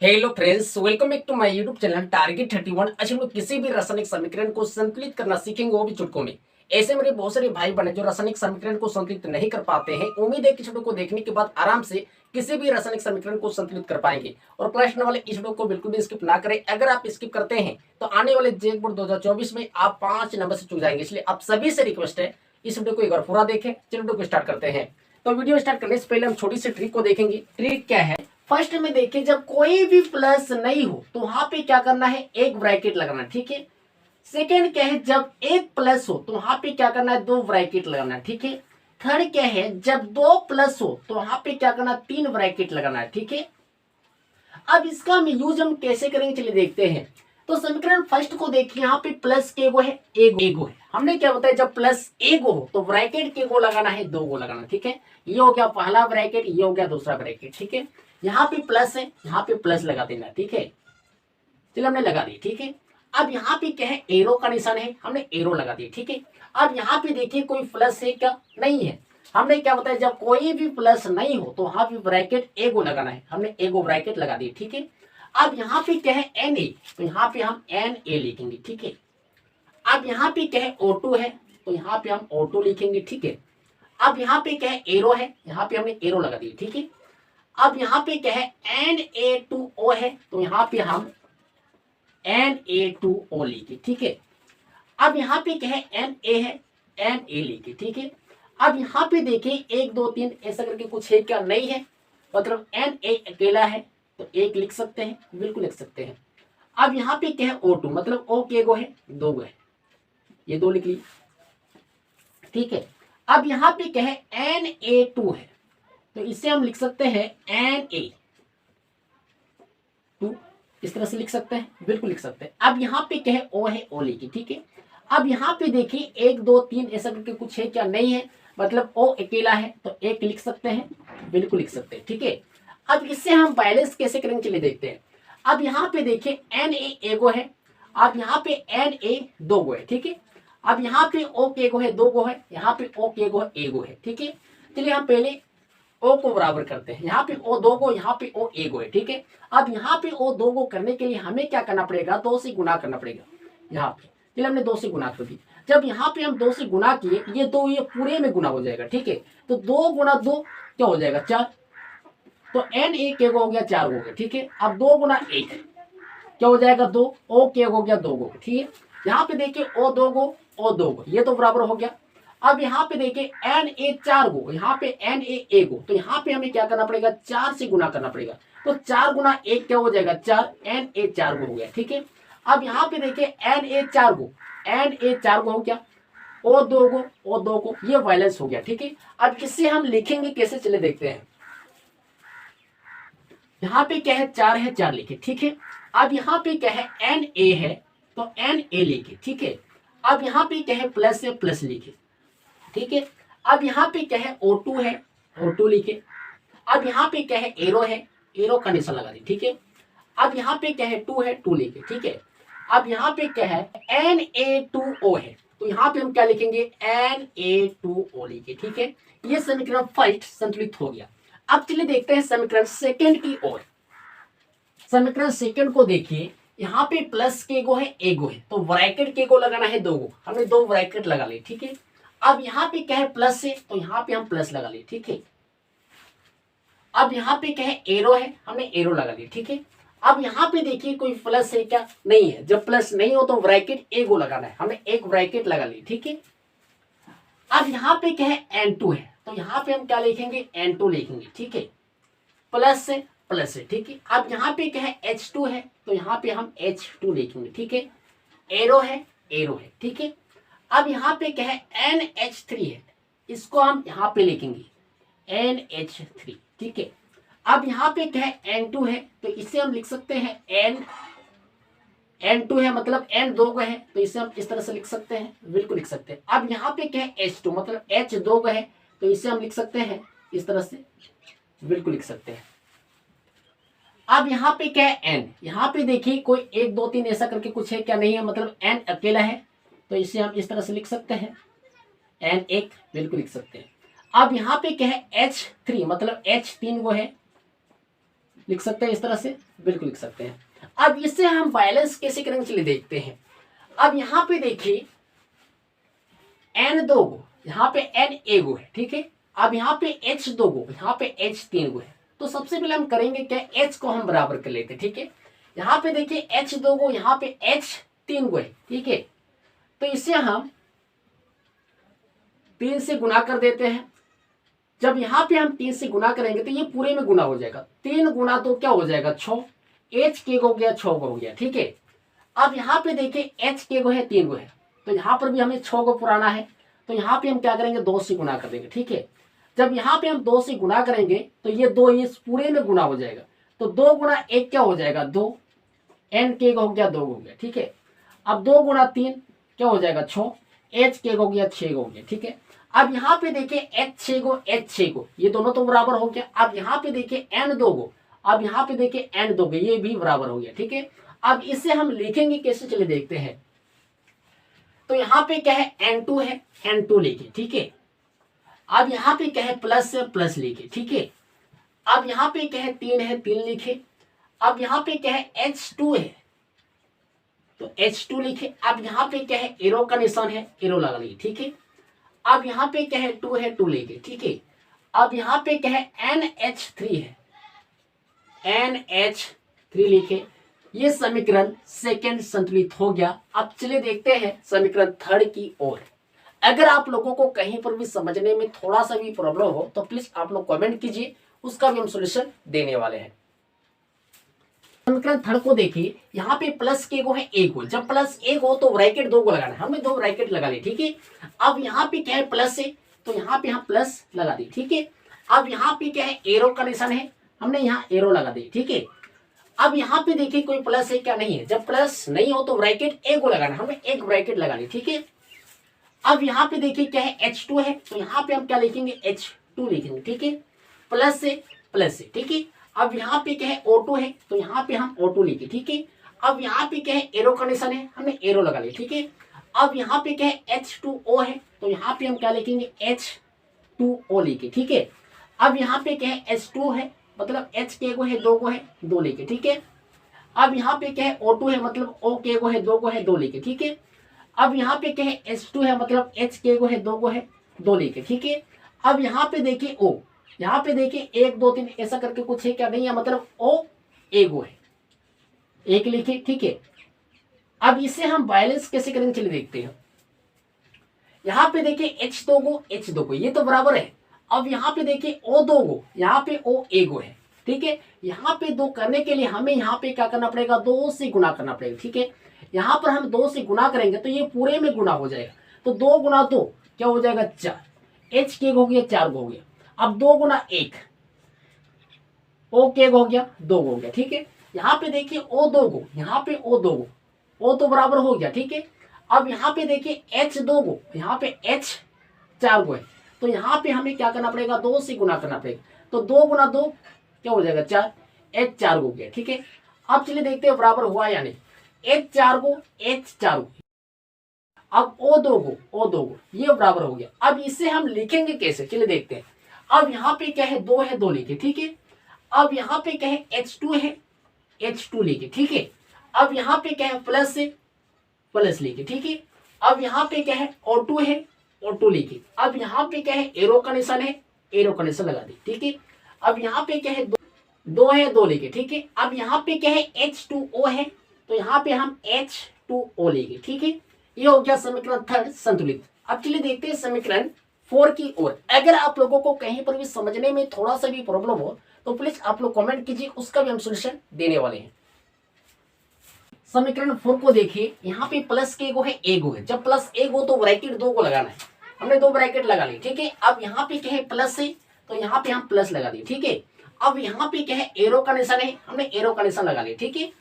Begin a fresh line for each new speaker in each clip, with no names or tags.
Hello friends, welcome back to my YouTube channel target 31। आज हम लोग किसी भी रासायनिक समीकरण को संतुलित करना सीखेंगे, वो भी चुटकों में। ऐसे मेरे बहुत सारे भाई बहन जो रासायनिक समीकरण को संतुलित नहीं कर पाते हैं, उम्मीद है कि वीडियो को देखने के बाद आराम से किसी भी रासायनिक समीकरण को संतुलित कर पाएंगे। और प्रश्न वाले इस वीडियो को बिल्कुल भी स्किप ना करें। अगर आप स्किप करते हैं तो आने वाले जेक बोर्ड 2024 में आप 5 नंबर से चूक जाएंगे। इसलिए आप सभी से रिक्वेस्ट है, इस वीडियो को एक बार पूरा देखें। चलिए वीडियो को स्टार्ट करते हैं। तो वीडियो स्टार्ट करने से पहले हम छोटी सी ट्रिक को देखेंगे। ट्रिक क्या है? फर्स्ट में देखिए, जब कोई भी प्लस नहीं हो तो वहां पे क्या करना है, एक ब्रैकेट लगाना, ठीक है। सेकेंड क्या है, जब एक प्लस हो तो वहां पे क्या करना है, दो ब्रैकेट लगाना, ठीक है। थर्ड क्या है, जब दो प्लस हो तो वहां पे क्या करना है, तीन ब्रैकेट लगाना है, ठीक है। अब इसका हम यूज हम कैसे करेंगे, चलिए देखते हैं। तो समीकरण फर्स्ट को देखिए, यहाँ पे प्लस के गो है, एगो है। हमने क्या बताया, जब प्लस एगो हो तो ब्रैकेट के गो लगाना है, दो गो लगाना, ठीक है। ये हो गया पहला ब्रैकेट, ये हो गया दूसरा ब्रैकेट, ठीक है। यहाँ पे प्लस है, यहाँ पे प्लस लगा देना, ठीक है। चलिए हमने लगा दी, ठीक है। अब यहाँ पे क्या है, एरो का निशान है, हमने एरो लगा दी, ठीक है। अब यहाँ पे देखिए कोई प्लस है क्या, नहीं है। हमने क्या बताया, जब कोई भी प्लस नहीं हो तो वहां पे ब्रैकेट एगो लगाना है, हमने एगो ब्रैकेट लगा दी, ठीक है। अब यहाँ पे क्या है, एन ए, तो यहाँ पे हम एन ए लिखेंगे, ठीक है। अब यहाँ पे क्या है, O2 है, तो यहाँ पे हम O2 लिखेंगे, ठीक है। अब यहाँ पे क्या है, एरो है, यहाँ पे हमने एरो लगा दी, ठीक है। अब यहाँ पे क्या है, Na2O है, तो यहाँ पे हम Na2O लिखे, ठीक है। अब यहाँ पे क्या है, Na है, Na लिखे, ठीक है। अब यहाँ पे देखिए 1 2 3 ऐसा करके कुछ है क्या, नहीं है, मतलब Na अकेला है, तो एक लिख सकते हैं, बिल्कुल लिख सकते हैं। अब यहाँ पे क्या है, O2, मतलब O के गो है, दो गो है, ये दो लिख ली, ठीक है। अब यहाँ पे क्या है, Na2 है, तो इसे हम लिख सकते हैं Na2, इस तरह से लिख सकते हैं, बिल्कुल लिख सकते हैं। अब यहाँ पे क्या है, O है, O लिखिए, ठीक है। अब यहाँ पे देखिए 1 2 3 ऐसा करके कुछ है क्या, नहीं है, मतलब O अकेला है, तो एक लिख सकते हैं, बिल्कुल लिख सकते हैं, ठीक है। अब इससे हम बैलेंस कैसे करेंगे, चलिए देखते हैं। अब यहाँ पे देखिए Na एगो है, अब यहाँ पे Na दो गो है, ठीक है। अब यहाँ पे O के गो है, दो गो है, यहाँ पे O के गो है, एगो है, ठीक है। चलिए हम पहले ओ को बराबर करते हैं। यहाँ पे ओ दो गो, यहाँ पे ओ एक गो है, ठीक है। अब यहाँ पे ओ दो गो करने के लिए हमें क्या करना पड़ेगा, दो से गुना करना पड़ेगा। यहाँ पे चलिए हमने दो से गुना कर दी। जब यहाँ पे हम दो से गुना किए, ये दो ये पूरे में गुना हो जाएगा, ठीक है। तो दो गुना दो क्या हो जाएगा, चार। तो एन एक हो गया, चार हो गया, ठीक है। अब दो गुना एक क्या हो जाएगा, दो। ओ के हो गया, दो गो, ठीक है। यहाँ पे देखिए ओ दो गो, ओ दो गो, ये तो बराबर हो गया। अब यहाँ पे देखिए एन ए चार गो, यहाँ पे एन ए गो, तो यहाँ पे हमें क्या करना पड़ेगा, चार से गुना करना पड़ेगा। तो चार गुना एक क्या हो जाएगा, चार, एन ए चार गो हो गया, ठीक है। अब यहाँ पे देखिए एन ए चार गो, एन ए चार गो हो गया, ओ दो गो, ओ दो गो, ये बैलेंस हो गया, ठीक है। अब इससे हम लिखेंगे कैसे, चले देखते हैं। यहाँ पे क्या है, चार है, चार लिखे, ठीक है। अब यहाँ पे क्या है, एन ए है, तो एन ए लिखे, ठीक है। अब यहाँ पे क्या है, प्लस है, प्लस लिखे, ठीक है। अब यहाँ पे क्या है, O2 है, O2 लिखे। अब यहाँ पे क्या है, एरो है, एरो का निशान लगा दी, ठीक है। अब यहाँ पे क्या है, टू है, टू लिखे, ठीक है। अब यहाँ पे क्या है, Na2O है, तो यहाँ पे हम क्या लिखेंगे, Na2O लिखे, ठीक है। ये समीकरण फर्स्ट संतुलित हो गया। अब चलिए देखते हैं समीकरण सेकंड की ओर। समीकरण सेकंड को देखिए, यहाँ पे प्लस के गो है, एगो है, तो ब्रैकेट के गो लगाना है, दो गो, हमने दो ब्रैकेट लगा ली, ठीक है। अब यहाँ पे क्या है, प्लस है, तो यहाँ पे हम प्लस लगा ली, ठीक है। अब यहाँ पे क्या है, एरो है, हमने एरो लगा ली, ठीक है। अब यहाँ पे देखिए कोई प्लस है क्या, नहीं है। जब प्लस नहीं हो तो ब्रैकेट एगो लगाना है, हमने एक ब्रैकेट लगा ली, ठीक है। अब यहाँ पे क्या है, N2 है, तो यहाँ पे हम क्या लिखेंगे, N2 लिखेंगे, ठीक है। प्लस से प्लस है, ठीक है। अब यहाँ पे क्या है, H2 है, तो यहाँ पे हम H2 लिखेंगे, ठीक है। एरो है, एरो है, ठीक है। अब यहाँ पे क्या है, NH3 है, इसको हम यहाँ पे लिखेंगे NH3, ठीक है। अब यहाँ पे क्या है, N2 है, तो इसे हम लिख सकते हैं N2 है, मतलब N दो गो है, तो इसे हम इस तरह से लिख सकते हैं, बिल्कुल लिख सकते हैं। अब यहाँ पे क्या है, H2, मतलब H दो गो है, तो इसे हम लिख सकते हैं इस तरह से, बिल्कुल लिख सकते हैं। अब यहाँ पे क्या है, N, यहाँ पे देखिए कोई एक दो तीन ऐसा करके कुछ है क्या, नहीं है, मतलब N अकेला है, तो इसे हम इस तरह से लिख सकते हैं, N एक, बिल्कुल लिख सकते हैं। अब यहाँ पे क्या है, H3, मतलब H तीन गो है, लिख सकते हैं इस तरह से, बिल्कुल लिख सकते हैं। अब इससे हम बैलेंस कैसे करेंगे चलिए देखते हैं। अब यहाँ पे देखिए n 2 गो, यहाँ पे n 1 गो है, ठीक है। अब यहाँ पे h 2 गो, यहाँ पे h 3 गो है। तो सबसे पहले हम करेंगे क्या, h को हम बराबर कर लेते हैं, ठीक है। यहाँ पे देखिए h 2 गो, यहाँ पे h 3 गो है, ठीक है। तो इसे हम 3 से गुना कर देते हैं। जब यहाँ पे हम 3 से गुना करेंगे तो ये पूरे में गुना हो जाएगा। 3 गुना तो क्या हो जाएगा 6, h के हो गया 6 हो गया, ठीक है। अब यहाँ पे देखिए h के गो है 3 गो है, तो यहाँ पर भी हमें 6 गो पुराना है, तो यहाँ पे हम क्या करेंगे 2 से गुना कर देंगे, ठीक है। जब यहाँ पे हम 2 से गुना करेंगे तो ये 2 इस पूरे में गुना हो जाएगा। तो 2 गुना 1 क्या हो जाएगा 2, n के हो गया 2 हो गया, ठीक है। अब 2 गुना 3 क्या हो जाएगा 6, h के हो गया 6 हो गया, ठीक है। अब यहाँ पे देखिए h 6 गो h 6 गो, ये दोनों तो बराबर हो गया। अब यहाँ पे देखिए n 2 गो, अब यहाँ पे देखिए n 2 गो, ये भी बराबर हो गया, ठीक है। अब इसे हम लिखेंगे कैसे चलिए देखते हैं। तो यहाँ पे क्या है n2 है, n2 लिखे, ठीक है। अब यहाँ पे क्या है प्लस है, प्लस लिखे, ठीक है। अब यहाँ पे क्या है 3 है, 3 लिखे। अब यहाँ पे क्या है h2 है, तो h2 लिखे। अब यहाँ पे क्या है एरो का निशान है, एरो लगा लिए, ठीक है। अब यहाँ पे क्या है 2 है, 2 लिखे, ठीक है। अब यहाँ पे क्या है NH3 है, NH3 लिखे। ये समीकरण सेकंड संतुलित हो गया। अब चलिए देखते हैं समीकरण थर्ड की ओर। अगर आप लोगों को कहीं पर भी समझने में थोड़ा सा भी प्रॉब्लम हो तो प्लीज आप लोग कमेंट कीजिए, उसका भी हम सॉल्यूशन देने वाले हैं। समीकरण थर्ड को देखिए, यहाँ पे प्लस के गो है 1 गो। जब प्लस 1 हो तो ब्रैकेट 2 को लगाना है, हमने 2 ब्रैकेट लगा ली, ठीक है। अब यहाँ पे क्या है प्लस है, तो यहाँ पे हम प्लस लगा दी, ठीक है। अब यहाँ पे क्या है एरो का निशान है, हमने यहाँ एरो लगा दी, ठीक है। अब यहाँ पे देखिए कोई प्लस है क्या, नहीं है। जब प्लस नहीं हो तो ब्रैकेट 1 को लगाना, हमने 1 ब्रैकेट लगा ली, ठीक है। अब यहाँ पे देखिए क्या है H2 है, तो यहाँ पे हम क्या लिखेंगे H2 लिखेंगे, ठीक है। प्लस से प्लस है, ठीक है। अब यहाँ पे क्या है O2 है, तो यहाँ पे हम O2 लिखे, ठीक है। अब यहाँ पे क्या है एरो का निशान है, हमने एरो लगा लिया, ठीक है। अब यहाँ पे क्या है H2O है, तो यहाँ पे हम क्या लिखेंगे H2O लिखे, ठीक है। अब यहाँ पे क्या है H2 है, मतलब H के गो है 2 गो है, 2 लिखे, ठीक है। अब यहाँ पे क्या है O2 है, मतलब O के गो है 2 गो है, 2 लिखे, ठीक है। अब यहाँ पे क्या है H2 है, मतलब H के गो है 2 गो है, 2 लिखे, ठीक है। अब यहाँ पे देखिए O, यहाँ पे देखिए 1 2 3 ऐसा करके कुछ है क्या, नहीं है, मतलब O 1 गो है, 1 लिखे, ठीक है। अब इसे हम बैलेंस कैसे करेंगे चलिए देखते हैं। यहाँ पे देखिए H2 गो H2 गो, ये तो बराबर है। अब यहाँ पे देखिए O2 गो, यहाँ पे O1 गो है, ठीक है। यहाँ पे 2 करने के लिए हमें यहाँ पे क्या करना पड़ेगा 2 से गुना करना पड़ेगा, ठीक है। यहाँ पर हम 2 से गुना करेंगे तो ये पूरे में गुना हो जाएगा। तो 2 गुना 2 क्या हो जाएगा 4, H के हो गया 4 हो गया। अब 2 गुना 1 O के हो गया 2 हो गया, ठीक है। यहाँ पे देखिए O2 गो, यहाँ पे O2 गो, O तो बराबर हो गया, ठीक है। अब यहाँ पे देखिए H2 गो, यहाँ पे H4 गो है, तो यहाँ पे हमें क्या करना पड़ेगा 2 से गुना करना पड़ेगा। तो 2 गुना 2 क्या हो जाएगा 4, H4 गो गया, ठीक है। अब चलिए देखते हैं बराबर हुआ या नहीं। H4 गो H4 गो, अब O2 गो ये बराबर हो गया। अब इसे हम लिखेंगे कैसे चलिए देखते हैं। अब यहाँ पे क्या है 2 है, 2 लिखे, ठीक है। अब यहाँ पे क्या है H2 है, H2 लिखे, ठीक है। अब यहाँ पे क्या है प्लस है, प्लस लिखे, ठीक है। अब यहाँ पे क्या है O2 है, O2 लिखे। अब यहाँ पे क्या है एरो का निशान है, एरो का निशान लगा दी, ठीक है। अब यहाँ पे क्या है 2 है, 2 लिखे, ठीक है। अब यहाँ पे क्या है H2O है, तो यहाँ पे हम H2O लिखे, ठीक है। ये हो गया समीकरण थर्ड संतुलित। अब चलिए देखते हैं समीकरण 4 की ओर। अगर आप लोगों को कहीं पर भी समझने में थोड़ा सा भी प्रॉब्लम हो तो प्लीज आप लोग कमेंट कीजिए, उसका भी हम सॉल्यूशन देने वाले हैं। समीकरण 4 को देखिए, यहाँ पे प्लस के गो है 1 गो है। जब प्लस 1 गो तो ब्रैकेट 2 को लगाना है, हमने 2 ब्रैकेट लगा ली, ठीक है। अब यहाँ पे क्या है प्लस है, तो यहाँ पे हम प्लस लगा दिए, ठीक है। अब यहाँ पे क्या है एरो का निशान है, हमने एरो का निशान लगा लिया, ठीक है।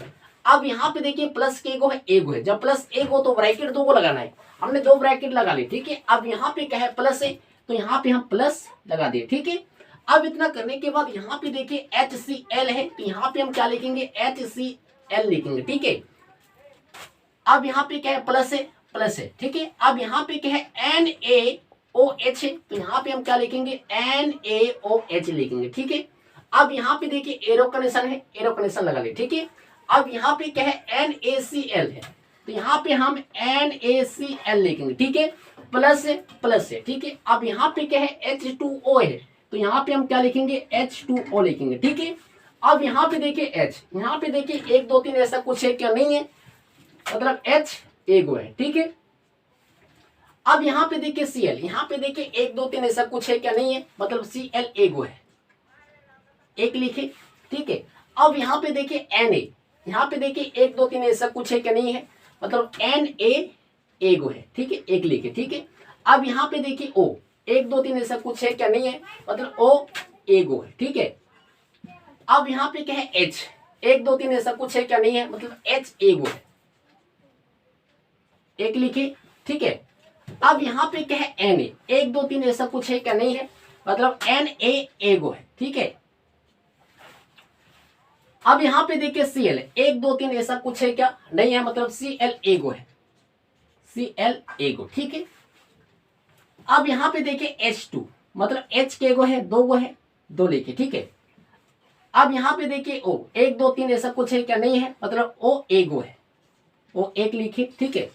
अब यहाँ पे देखिए प्लस के गो है 1 गो है। जब प्लस 1 गो तो ब्रैकेट 2 को लगाना है, हमने 2 ब्रैकेट लगा ली, ठीक है। अब यहाँ पे क्या है प्लस है, तो यहाँ पे हम प्लस लगा दिए, ठीक है। अब इतना करने के बाद यहाँ पे देखिए HCl है, तो यहाँ पे हम क्या लिखेंगे HCl लिखेंगे, ठीक है। अब यहाँ पे क्या है प्लस है, ठीक है। अब यहाँ पे क्या है NaOH है, तो यहाँ पे हम क्या लिखेंगे NaOH लिखेंगे, ठीक है। अब यहाँ पे देखिए एरो का निशान है, एरो का निशान लगा ले, ठीक है। अब यहाँ पे क्या है NaCl है, तो यहाँ पे हम NaCl लिखेंगे, ठीक है, प्लस है प्लस है, ठीक है। अब यहाँ पे क्या है H2O है, तो यहाँ पे हम क्या लिखेंगे H2O लिखेंगे, ठीक है। अब यहाँ पे देखिए H, यहाँ पे देखिए 1 2 3 ऐसा कुछ है क्या, नहीं है, मतलब H एगो है, ठीक है। अब यहाँ पे देखिए Cl, यहाँ पे देखिए 1 2 3 ऐसा कुछ है क्या, नहीं है, मतलब Cl एगो है, एक लिखे, ठीक है। अब यहाँ पे देखिए Na, यहाँ पे देखिए 1 2 3 ऐसा कुछ है क्या, नहीं है, मतलब Na एगो है, ठीक है, एक लिखे, ठीक है। अब यहाँ पे देखिए O, 1 2 3 ऐसा कुछ है क्या, नहीं है, मतलब O एगो है, ठीक है। अब यहाँ पे क्या है H, 1 2 3 ऐसा कुछ है क्या, नहीं है, मतलब H एगो है, एक लिखे, ठीक है। अब यहाँ पे क्या है Na, 1 2 3 ऐसा कुछ है क्या, नहीं है, मतलब Na एगो है, ठीक है। अब यहाँ पे देखिए Cl, 1 2 3 ऐसा कुछ है क्या, नहीं है, मतलब Cl एगो है, Cl एगो, ठीक है। अब यहाँ पे देखिए H2, मतलब H के एगो है, दो गो है, दो लिखे, ठीक है। अब यहाँ पे देखिए O, 1 2 3 ऐसा कुछ है क्या, नहीं है, मतलब O एगो है, O एक लिखे, ठीक है।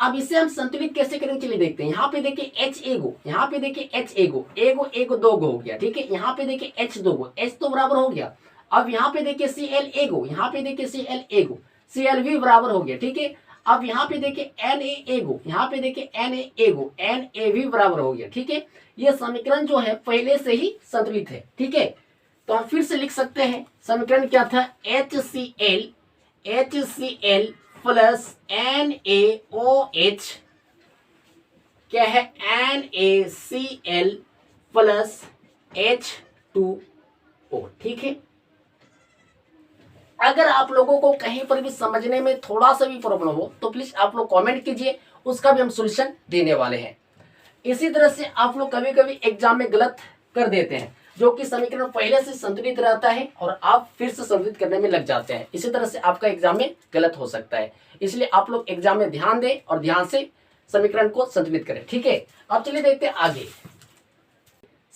अब इसे हम संतुलित कैसे करेंगे चलिए देखते हैं। यहाँ पे देखिए H एगो, यहाँ पे देखिए H एगो, एगो एगो दो गो हो गया, ठीक है। यहाँ पे देखिए H दो गो, H तो बराबर हो गया। अब यहाँ पे देखिए Cl एगो, यहाँ पे देखिए Cl एगो, Cl भी बराबर हो गया, ठीक है। अब यहाँ पे देखिए Na एगो, यहाँ पे देखिए Na एगो, Na भी बराबर हो गया, ठीक है। ये समीकरण जो है पहले से ही संतुलित है, ठीक है। तो हम फिर से लिख सकते हैं, समीकरण क्या था, HCl प्लस NaOH क्या है, NaCl प्लस H2O, ठीक है। अगर आप लोगों को कहीं पर भी समझने में थोड़ा सा भी प्रॉब्लम हो तो प्लीज आप लोग कमेंट कीजिए, उसका भी हम सॉल्यूशन देने वाले हैं। इसी तरह से आप लोग कभी कभी एग्जाम में गलत कर देते हैं, जो कि समीकरण पहले से संतुलित रहता है और आप फिर से संतुलित करने में लग जाते हैं। इसी तरह से आपका एग्जाम में गलत हो सकता है, इसलिए आप लोग एग्जाम में ध्यान दें और ध्यान से समीकरण को संतुलित करें, ठीक है। अब चलिए देखते हैं आगे।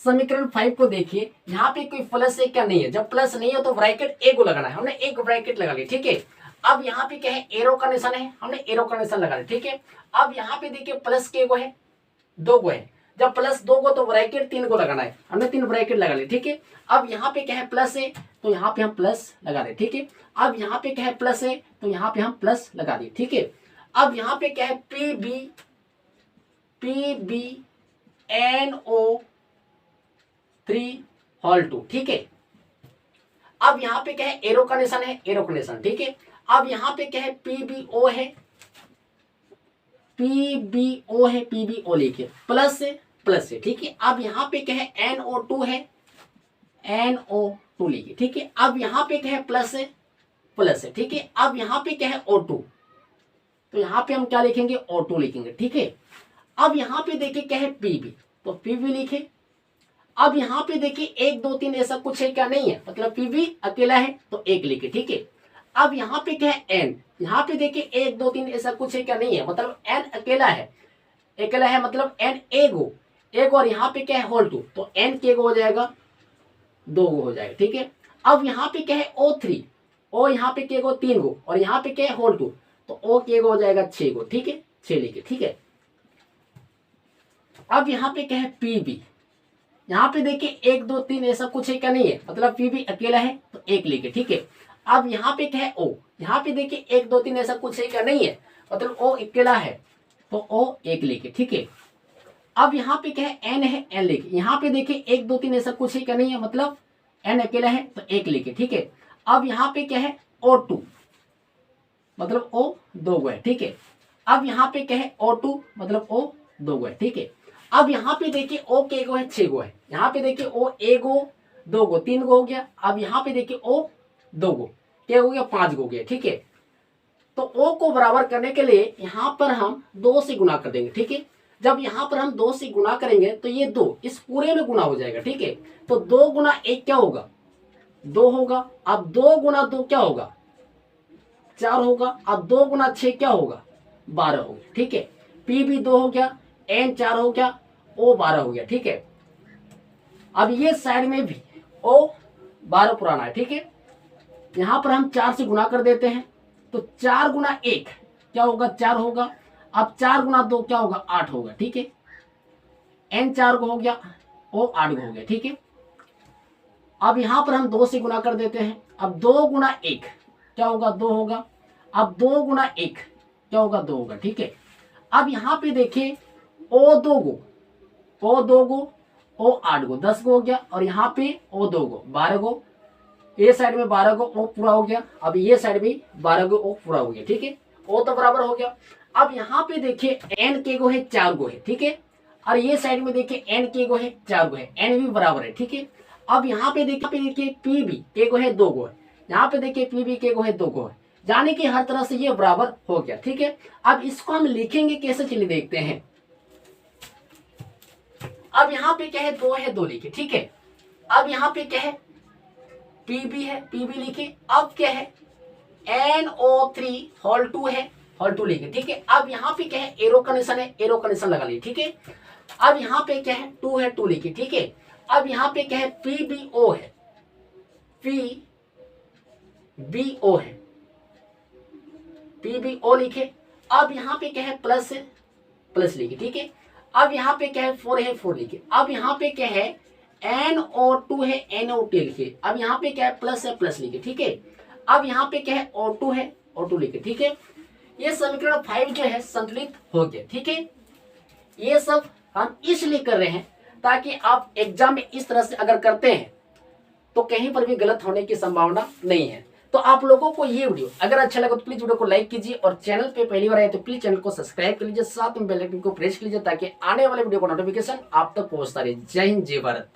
समीकरण 5 को देखिए, यहाँ पे कोई प्लस है क्या, नहीं है। जब प्लस नहीं है तो ब्रैकेट ए को लगाना है, हमने एक ब्रैकेट लगा ली, ठीक है। अब यहाँ पे क्या है, एरो का निशान है, हमने एरो का निशान लगा लिया, ठीक है। अब यहाँ पे देखिए प्लस के गो है, दो गो है। जब प्लस दो गो तो ब्रैकेट 3 को लगाना है, हमने 3 ब्रैकेट लगा ली, ठीक है। अब यहाँ पे क्या है प्लस है, तो यहाँ पे हम प्लस लगा दे, ठीक है। अब यहाँ पे क्या है प्लस है, तो यहाँ पे हम प्लस लगा दिए, ठीक है। अब यहाँ पे क्या है PbNO3 होल 2, ठीक है। अब यहाँ पे क्या है एरो का निशान है, एरो का निशान, ठीक है। अब यहाँ पे क्या है PbO है, PbO लिखिए, प्लस है प्लस है, ठीक है। अब यहाँ पे क्या है NO2 है, NO2 लिखिए, ठीक है। अब यहाँ पे क्या है प्लस है, ठीक है। अब यहाँ पे क्या है O2, तो यहाँ पे हम क्या लिखेंगे O2 लिखेंगे, ठीक है। अब यहाँ पे देखिए क्या है Pb, तो Pb लिखे। अब यहाँ पे देखिए 1 2 3 ऐसा कुछ है क्या, नहीं है, मतलब Pb अकेला है तो एक लिखे, ठीक है। अब यहाँ पे क्या है N, यहाँ पे देखिए 1 2 3 ऐसा कुछ है क्या, नहीं है, मतलब N अकेला है, मतलब N एगो, एक और यहाँ पे क्या है होल 2, तो N के गो हो जाएगा, 2 गो हो जाएगा, ठीक है। अब यहाँ पे क्या है O3, O यहाँ पे के गो 3 गो, और यहाँ पे क्या है होल 2, तो O के गो हो जाएगा 6 गो, ठीक है, 6 लिखे, ठीक है। अब यहाँ पे क्या है Pb, यहाँ पे देखिए 1 2 3 ऐसा कुछ है क्या, नहीं है, मतलब Pb अकेला है तो एक लिखे, ठीक है। अब यहाँ पे क्या है O, यहाँ पे देखिए 1 2 3 ऐसा कुछ है क्या, नहीं है, मतलब O अकेला है तो O एक लिखे, ठीक है। अब यहाँ पे क्या है N है, N लिखे। यहाँ पे देखिए 1 2 3 ऐसा कुछ है क्या, नहीं है, मतलब N अकेला है तो एक लिखे, ठीक है। अब यहाँ पे क्या है O2, मतलब O दो गो है, ठीक है। अब यहाँ पे क्या है O2, मतलब O दो गो है, ठीक है। अब यहाँ पे देखिए O के गो है, 6 गो है। यहाँ पे देखिए O एगो, 2 गो, 3 गो हो गया। अब यहाँ पे देखिए O 2 गो, क्या हो गया, 5 गो हो गया, ठीक है। तो O को बराबर करने के लिए यहाँ पर हम 2 से गुना कर देंगे, ठीक है। जब यहाँ पर हम 2 से गुना करेंगे तो ये 2 इस पूरे में गुना हो जाएगा, ठीक है। तो 2 गुना 1 क्या होगा, 2 होगा। अब 2 गुना 2 क्या होगा, 4 होगा। अब 2 गुना 6 क्या होगा, 12 हो गया, ठीक है। Pb 2 हो गया, N 4 हो गया, O 12 हो गया, ठीक है। अब ये साइड में भी O 12 पुराना है, ठीक है। यहां पर हम 4 से गुना कर देते हैं, तो 4 गुना 1 क्या होगा, 4 होगा। अब 4 गुना 2 क्या होगा, 8 होगा, ठीक है। n 4 को हो गया और 8 को हो गया, ठीक है। अब यहां पर हम 2 से गुना कर देते हैं, अब 2 गुना 1 क्या होगा, 2 होगा। अब 2 गुना 1 क्या होगा, 2 होगा, ठीक है। अब यहां पे देखिए ओ 2 गो, ओ 2 गो, ओ 8 गो, 10 गो हो गया। और यहाँ पे ओ 2 गो, 12 गो। ये साइड में 12 गो ओ पूरा हो गया। अब ये साइड में 12 गो ओ पूरा हो गया, ठीक है। ओ तो बराबर हो गया। अब यहाँ पे देखिए n के गो है, 4 गो है, ठीक है। और ये साइड में देखिए n के गो है, 4 गो है, n भी बराबर है, ठीक है। अब यहाँ पे देखिए पी बी के गो है, 2 गो है। यहाँ पे देखिए पी बी के गो है, 2 गो है, यानी कि हर तरह से ये बराबर हो गया, ठीक है। अब इसको हम लिखेंगे कैसे, चलिए देखते हैं। अब यहाँ पे क्या है, 2 है, 2 लिखे, ठीक है। अब यहाँ पे क्या है, पीबी है, पीबी लिखे। अब क्या है, NO3 होल 2 है, होल 2 लिखे, ठीक है। अब यहाँ पे क्या है, एरो का निशान है, एरो का निशान लगा लिए, ठीक है। अब यहाँ पे क्या है, 2 है, 2 लिखे, ठीक है। अब यहाँ पे क्या है, PBO है, PBO है, PBO लिखे। अब यहाँ पे क्या है, प्लस है, प्लस लिखे, ठीक है। अब यहाँ पे क्या है, 4 है, 4 लिखे। अब यहाँ पे क्या है, NO2 है, NO2 लिखे। अब यहाँ पे क्या है, प्लस है, प्लस लिखे, ठीक है। अब यहाँ पे क्या है, O2 है, O2 लिखे, ठीक है। ये समीकरण 5 जो है संतुलित हो गया, ठीक है। ये सब हम इसलिए कर रहे हैं ताकि आप एग्जाम में इस तरह से अगर करते हैं तो कहीं पर भी गलत होने की संभावना नहीं है। तो आप लोगों को ये वीडियो अगर अच्छा लगा तो प्लीज वीडियो को लाइक कीजिए, और चैनल पे पहली बार आए तो प्लीज चैनल को सब्सक्राइब कर लीजिए, साथ में बेल आइकन को प्रेस कीजिए ताकि आने वाले वीडियो का नोटिफिकेशन आप तक पहुंचता रहे। जय हिंद, जय भारत।